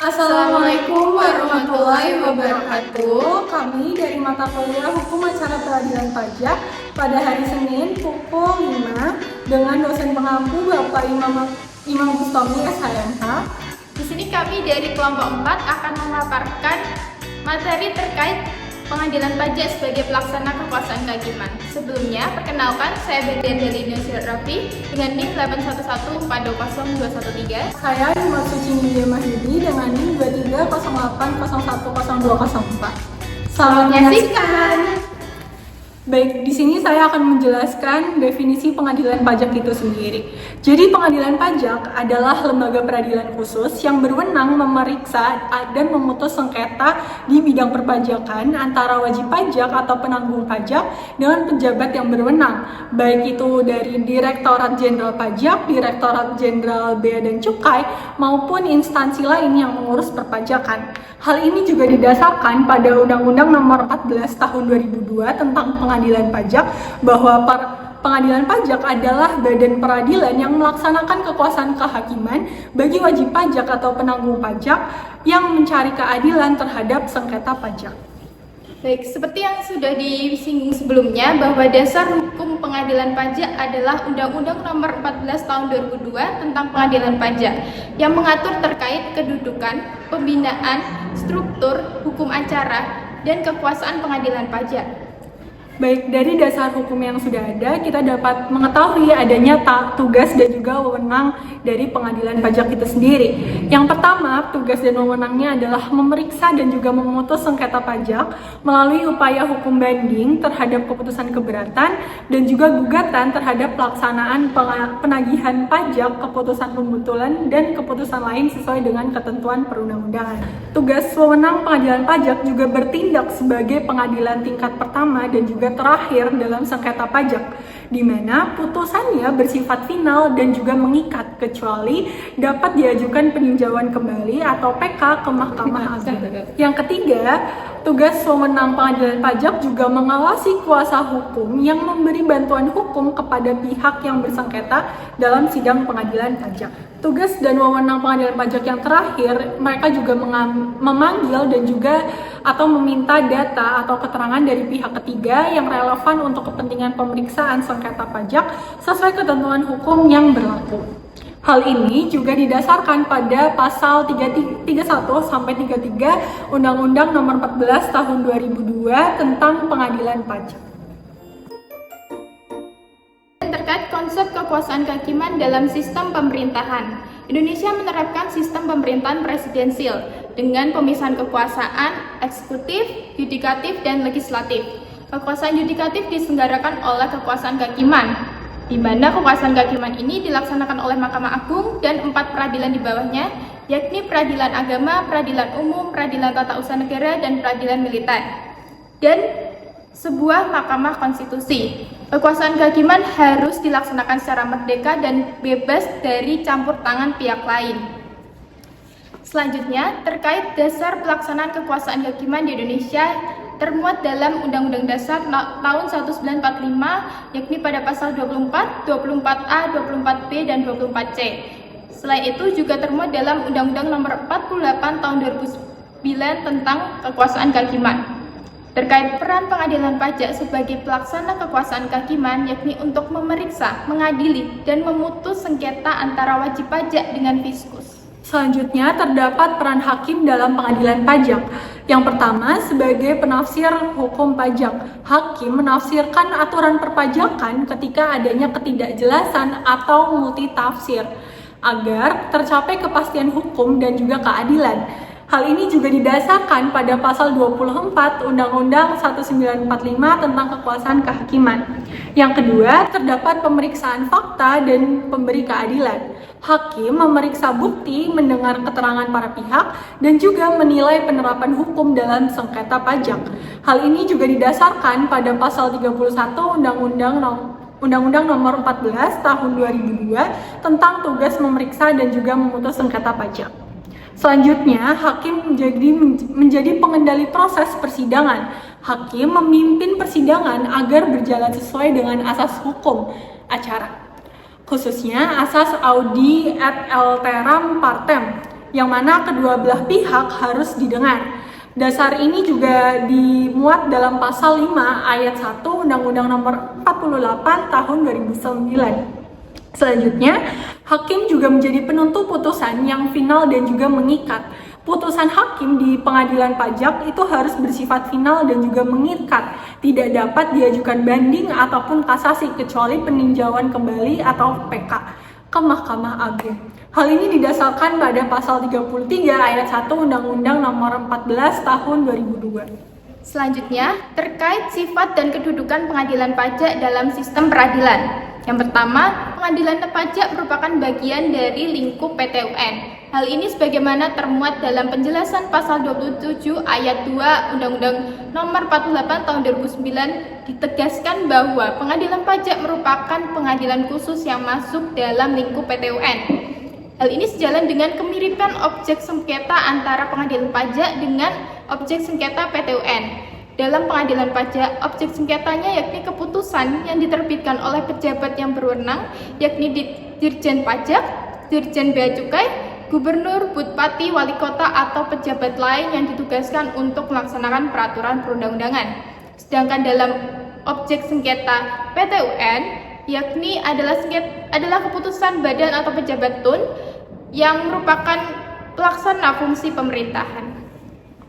Assalamualaikum warahmatullahi wabarakatuh. Kami dari mata kuliah Hukum Acara Peradilan Pajak pada hari Senin pukul 5 dengan dosen pengampu Bapak Imam Bustomi SHMH. Di sini kami dari kelompok 4 akan memaparkan materi terkait pengadilan pajak sebagai pelaksana kekuasaan kehakiman. Sebelumnya, perkenalkan saya Berdian Delina Rafi dengan NIM 811420213. Saya Imam Suci Nindya Mahyudi dengan NIM 2308010204. Selamat menyaksikan. Baik, di sini saya akan menjelaskan definisi pengadilan pajak itu sendiri. Jadi, pengadilan pajak adalah lembaga peradilan khusus yang berwenang memeriksa dan memutus sengketa di bidang perpajakan antara wajib pajak atau penanggung pajak dengan pejabat yang berwenang, baik itu dari Direktorat Jenderal Pajak, Direktorat Jenderal Bea dan Cukai, maupun instansi lain yang mengurus perpajakan. Hal ini juga didasarkan pada Undang-Undang Nomor 14 Tahun 2002 tentang pengadilan pajak, bahwa pengadilan pajak adalah badan peradilan yang melaksanakan kekuasaan kehakiman bagi wajib pajak atau penanggung pajak yang mencari keadilan terhadap sengketa pajak. Baik, seperti yang sudah disinggung sebelumnya, bahwa dasar hukum pengadilan pajak adalah Undang-Undang Nomor 14 Tahun 2002 tentang pengadilan pajak yang mengatur terkait kedudukan, pembinaan, struktur, hukum acara, dan kekuasaan pengadilan pajak. Baik, dari dasar hukum yang sudah ada, kita dapat mengetahui adanya tugas dan juga wewenang dari pengadilan pajak itu sendiri. Yang pertama, tugas dan wewenangnya adalah memeriksa dan juga memutus sengketa pajak melalui upaya hukum banding terhadap keputusan keberatan dan juga gugatan terhadap pelaksanaan penagihan pajak, keputusan pembetulan, dan keputusan lain sesuai dengan ketentuan perundang-undangan. Tugas wewenang pengadilan pajak juga bertindak sebagai pengadilan tingkat pertama dan juga terakhir dalam sengketa pajak, di mana putusannya bersifat final dan juga mengikat kecuali dapat diajukan peninjauan kembali atau PK ke Mahkamah Agung. Yang ketiga, tugas wewenang pengadilan pajak juga mengawasi kuasa hukum yang memberi bantuan hukum kepada pihak yang bersengketa dalam sidang pengadilan pajak. Tugas dan wewenang pengadilan pajak yang terakhir, mereka juga memanggil dan juga atau meminta data atau keterangan dari pihak ketiga yang relevan untuk kepentingan pemeriksaan sengketa pajak sesuai ketentuan hukum yang berlaku. Hal ini juga didasarkan pada pasal 31 sampai 33 Undang-Undang Nomor 14 Tahun 2002 tentang pengadilan pajak. Terkait konsep kekuasaan kehakiman dalam sistem pemerintahan, Indonesia menerapkan sistem pemerintahan presidensial dengan pemisahan kekuasaan eksekutif, yudikatif, dan legislatif. Kekuasaan yudikatif diselenggarakan oleh kekuasaan kehakiman, di mana kekuasaan kehakiman ini dilaksanakan oleh Mahkamah Agung dan 4 peradilan di bawahnya, yakni Peradilan Agama, Peradilan Umum, Peradilan Tata Usaha Negara, dan Peradilan Militer, dan sebuah Mahkamah Konstitusi. Kekuasaan kehakiman harus dilaksanakan secara merdeka dan bebas dari campur tangan pihak lain. Selanjutnya, terkait dasar pelaksanaan kekuasaan kehakiman di Indonesia termuat dalam Undang-Undang Dasar tahun 1945, yakni pada pasal 24, 24A, 24B, dan 24C. Selain itu juga termuat dalam Undang-Undang Nomor 48 Tahun 2009 tentang kekuasaan kehakiman. Terkait peran pengadilan pajak sebagai pelaksana kekuasaan kehakiman, yakni untuk memeriksa, mengadili, dan memutus sengketa antara wajib pajak dengan fiskus. Selanjutnya, terdapat peran hakim dalam pengadilan pajak. Yang pertama, sebagai penafsir hukum pajak. Hakim menafsirkan aturan perpajakan ketika adanya ketidakjelasan atau multitafsir, agar tercapai kepastian hukum dan juga keadilan. Hal ini juga didasarkan pada pasal 24 Undang-Undang 1945 tentang kekuasaan kehakiman. Yang kedua, terdapat pemeriksaan fakta dan pemberi keadilan. Hakim memeriksa bukti, mendengar keterangan para pihak, dan juga menilai penerapan hukum dalam sengketa pajak. Hal ini juga didasarkan pada pasal 31 Undang-Undang Nomor 14 Tahun 2002 tentang tugas memeriksa dan juga memutus sengketa pajak. Selanjutnya, hakim menjadi pengendali proses persidangan. Hakim memimpin persidangan agar berjalan sesuai dengan asas hukum acara, khususnya asas audi et alteram partem, yang mana kedua belah pihak harus didengar. Dasar ini juga dimuat dalam pasal 5 ayat 1 Undang-Undang Nomor 48 Tahun 2009. Selanjutnya, hakim juga menjadi penentu putusan yang final dan juga mengikat. Putusan hakim di pengadilan pajak itu harus bersifat final dan juga mengikat, tidak dapat diajukan banding ataupun kasasi kecuali peninjauan kembali atau PK ke Mahkamah Agung. Hal ini didasarkan pada pasal 33 ayat 1 Undang-Undang Nomor 14 Tahun 2002. Selanjutnya, terkait sifat dan kedudukan pengadilan pajak dalam sistem peradilan. Yang pertama, pengadilan pajak merupakan bagian dari lingkup PT UN. Hal ini sebagaimana termuat dalam penjelasan pasal 27 ayat 2 Undang-Undang Nomor 48 Tahun 2009 ditegaskan bahwa pengadilan pajak merupakan pengadilan khusus yang masuk dalam lingkup PT UN. Hal ini sejalan dengan kemiripan objek sengketa antara pengadilan pajak dengan objek sengketa PT UN. Dalam pengadilan pajak, objek sengketanya yakni keputusan yang diterbitkan oleh pejabat yang berwenang, yakni Dirjen Pajak, Dirjen Bea Cukai, Gubernur, Bupati, Wali Kota, atau pejabat lain yang ditugaskan untuk melaksanakan peraturan perundang-undangan. Sedangkan dalam objek sengketa PT UN, yakni adalah keputusan badan atau pejabat TUN yang merupakan pelaksana fungsi pemerintahan.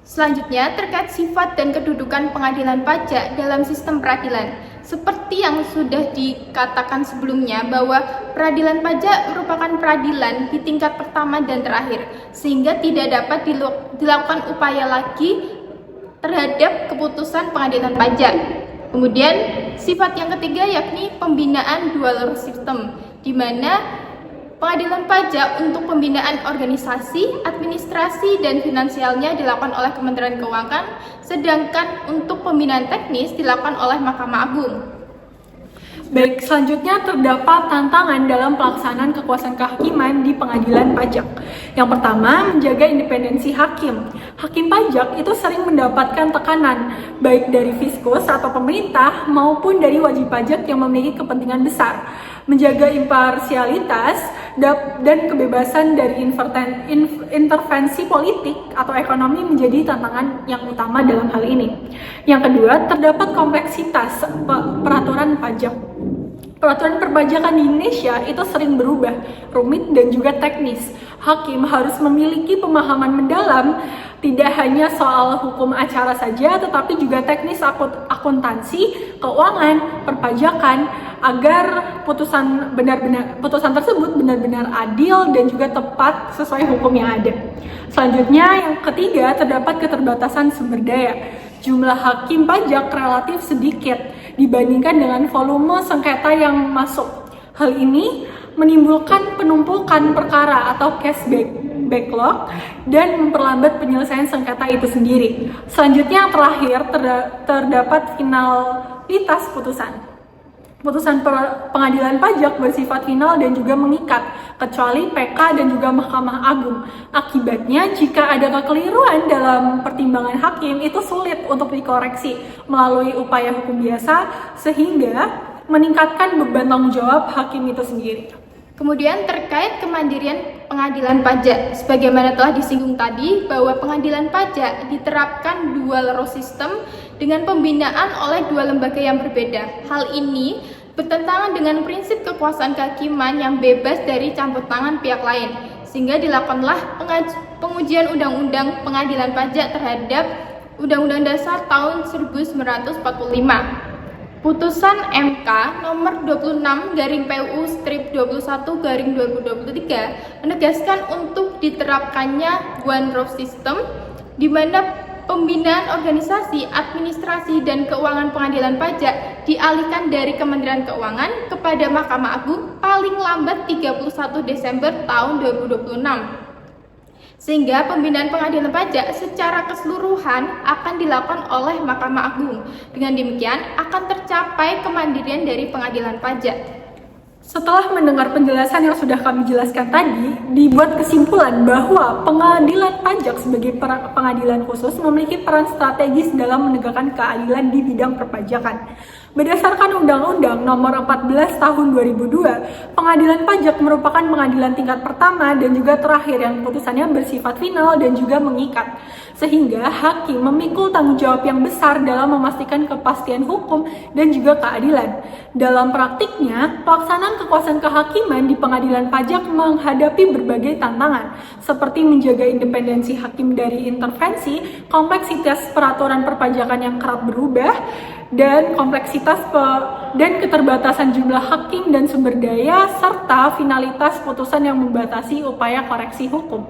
Selanjutnya, terkait sifat dan kedudukan pengadilan pajak dalam sistem peradilan. Seperti yang sudah dikatakan sebelumnya bahwa peradilan pajak merupakan peradilan di tingkat pertama dan terakhir, sehingga tidak dapat dilakukan upaya lagi terhadap keputusan pengadilan pajak. Kemudian, sifat yang ketiga yakni pembinaan dual system, di mana pengadilan pajak untuk pembinaan organisasi, administrasi, dan finansialnya dilakukan oleh Kementerian Keuangan, sedangkan untuk pembinaan teknis dilakukan oleh Mahkamah Agung. Baik, selanjutnya terdapat tantangan dalam pelaksanaan kekuasaan kehakiman di pengadilan pajak. Yang pertama, menjaga independensi hakim. Hakim pajak itu sering mendapatkan tekanan, baik dari fiskus atau pemerintah maupun dari wajib pajak yang memiliki kepentingan besar. Menjaga imparsialitas dan kebebasan dari intervensi politik atau ekonomi menjadi tantangan yang utama dalam hal ini. Yang kedua, terdapat kompleksitas peraturan pajak. Peraturan perpajakan di Indonesia itu sering berubah, rumit dan juga teknis. Hakim harus memiliki pemahaman mendalam, tidak hanya soal hukum acara saja, tetapi juga teknis akuntansi, keuangan, perpajakan, agar putusan tersebut benar-benar adil dan juga tepat sesuai hukum yang ada. Selanjutnya, yang ketiga, terdapat keterbatasan sumber daya. Jumlah hakim pajak relatif sedikit dibandingkan dengan volume sengketa yang masuk. Hal ini menimbulkan penumpukan perkara atau case backlog dan memperlambat penyelesaian sengketa itu sendiri. Selanjutnya, yang terakhir, terdapat finalitas putusan. Putusan pengadilan pajak bersifat final dan juga mengikat, kecuali PK dan juga Mahkamah Agung. Akibatnya, jika ada kekeliruan dalam pertimbangan hakim, itu sulit untuk dikoreksi melalui upaya hukum biasa, sehingga meningkatkan beban tanggung jawab hakim itu sendiri. Kemudian terkait kemandirian pengadilan pajak, sebagaimana telah disinggung tadi bahwa pengadilan pajak diterapkan dual row system dengan pembinaan oleh dua lembaga yang berbeda. Hal ini bertentangan dengan prinsip kekuasaan kehakiman yang bebas dari campur tangan pihak lain, sehingga dilakukanlah pengujian undang-undang pengadilan pajak terhadap Undang-Undang Dasar tahun 1945. Putusan MK nomor 26/PUU/21/2023 menegaskan untuk diterapkannya one row system, di mana pembinaan organisasi, administrasi, dan keuangan pengadilan pajak dialihkan dari Kementerian Keuangan kepada Mahkamah Agung paling lambat 31 Desember tahun 2026. Sehingga pembinaan pengadilan pajak secara keseluruhan akan dilakukan oleh Mahkamah Agung. Dengan demikian akan tercapai kemandirian dari pengadilan pajak. Setelah mendengar penjelasan yang sudah kami jelaskan tadi, dibuat kesimpulan bahwa pengadilan pajak sebagai pengadilan khusus memiliki peran strategis dalam menegakkan keadilan di bidang perpajakan. Berdasarkan Undang-Undang Nomor 14 Tahun 2002, pengadilan pajak merupakan pengadilan tingkat pertama dan juga terakhir yang putusannya bersifat final dan juga mengikat. Sehingga hakim memikul tanggung jawab yang besar dalam memastikan kepastian hukum dan juga keadilan. Dalam praktiknya, pelaksanaan kekuasaan kehakiman di pengadilan pajak menghadapi berbagai tantangan, seperti menjaga independensi hakim dari intervensi, kompleksitas peraturan perpajakan yang kerap berubah, dan kompleksitas dan keterbatasan jumlah hakim dan sumber daya, serta finalitas putusan yang membatasi upaya koreksi hukum.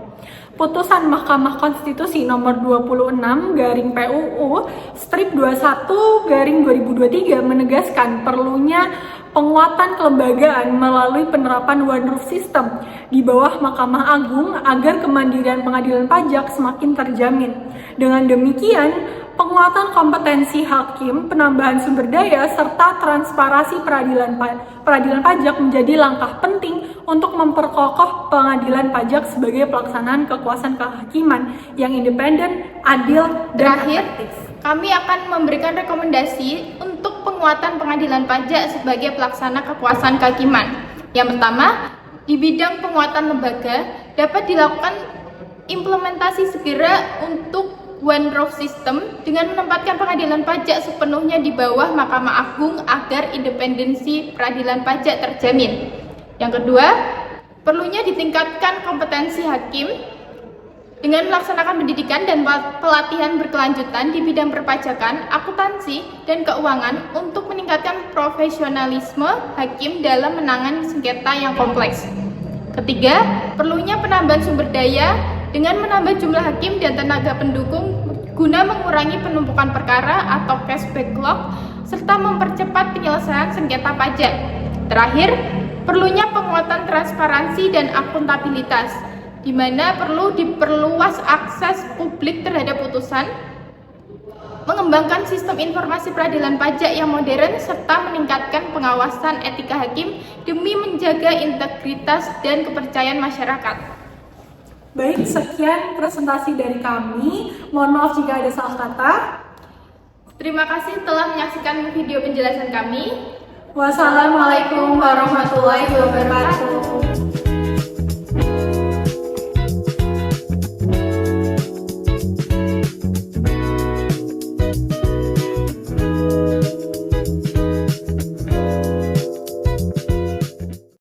Putusan Mahkamah Konstitusi nomor 26/PUU strip 21/2023 menegaskan perlunya penguatan kelembagaan melalui penerapan one roof system di bawah Mahkamah Agung agar kemandirian pengadilan pajak semakin terjamin. Dengan demikian, penguatan kompetensi hakim, penambahan sumber daya, serta transparansi peradilan pajak menjadi langkah penting untuk memperkokoh pengadilan pajak sebagai pelaksanaan kekuasaan kehakiman yang independen, adil, dan efektif. Kami akan memberikan rekomendasi untuk penguatan pengadilan pajak sebagai pelaksana kekuasaan kehakiman. Yang pertama, di bidang penguatan lembaga dapat dilakukan implementasi segera untuk one roof system dengan menempatkan pengadilan pajak sepenuhnya di bawah Mahkamah Agung agar independensi peradilan pajak terjamin. Yang kedua, perlunya ditingkatkan kompetensi hakim dengan melaksanakan pendidikan dan pelatihan berkelanjutan di bidang perpajakan, akuntansi, dan keuangan untuk meningkatkan profesionalisme hakim dalam menangani sengketa yang kompleks. Ketiga, perlunya penambahan sumber daya dengan menambah jumlah hakim dan tenaga pendukung guna mengurangi penumpukan perkara atau cash backlog serta mempercepat penyelesaian sengketa pajak. Terakhir, perlunya penguatan transparansi dan akuntabilitas, di mana perlu diperluas akses publik terhadap putusan, mengembangkan sistem informasi peradilan pajak yang modern, serta meningkatkan pengawasan etika hakim demi menjaga integritas dan kepercayaan masyarakat. Baik, sekian presentasi dari kami. Mohon maaf jika ada salah kata. Terima kasih telah menyaksikan video penjelasan kami. Wassalamualaikum warahmatullahi wabarakatuh.